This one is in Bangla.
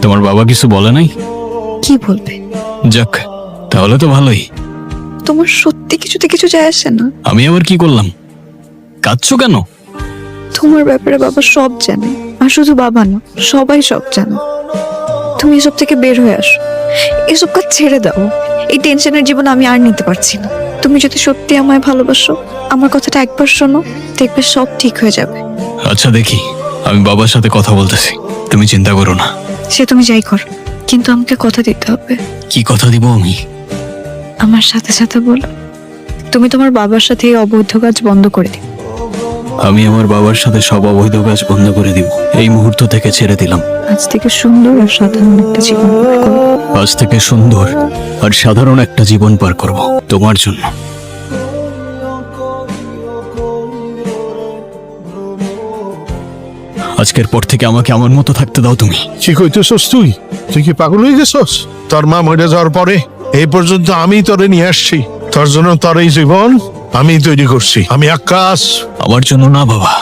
তোমার বাবা কিছু বলে নাই? কি বলবে? যাক, তাহলে তো ভালোই। তোমার সত্যি কিছুতে কিছু যায় আসে না? আমি আবার কি করলাম? কাঁদছো কেন? তোমার ব্যাপারে বাবা সব জানে, আর শুধু বাবা না, সবাই সব জানে। তুমি এসব থেকে বের হয়ে আসো, এসব কাজ ছেড়ে দাও। এই টেনশনের জীবন আমি আর নিতে পারছি না। তুমি যদি সত্যি আমায় ভালোবাসো, আমার কথাটা একবার শোনো, দেখবে সব ঠিক হয়ে যাবে। আচ্ছা দেখি, আমি বাবার সাথে কথা বলতেছি, তুমি চিন্তা করো না। সে তুমি যাই করো, কিন্তু আমাকে কথা দিতে হবে। কি কথা দিব আমি? আমার সাথে সাথে বলো, তুমি তোমার বাবার সাথে এই অবৈধ কাজ বন্ধ করে দিও। আমি আমার বাবার সাথে সব অবৈধ কাজ বন্ধ করে দিব। এই মুহূর্ত থেকে ছেড়ে দিলাম। আজ থেকে সুন্দর আর সাধারণ একটা জীবন পার করো। আজ থেকে সুন্দর আর সাধারণ একটা জীবন পার করব তোমার জন্য। আজকের পর থেকে আমাকে আমার মতো থাকতে দাও তুমি। কি কইতেছস তুই? তুই কি পাগল হয়ে গেছস? তোর মা মরে যাওয়ার পরে এই পর্যন্ত আমি তোরে নিয়ে আসছি। তোর জন্য তোর এই জীবন আমি তৈরি করছি। আমি আকাশ। আমার জন্য না বাবা,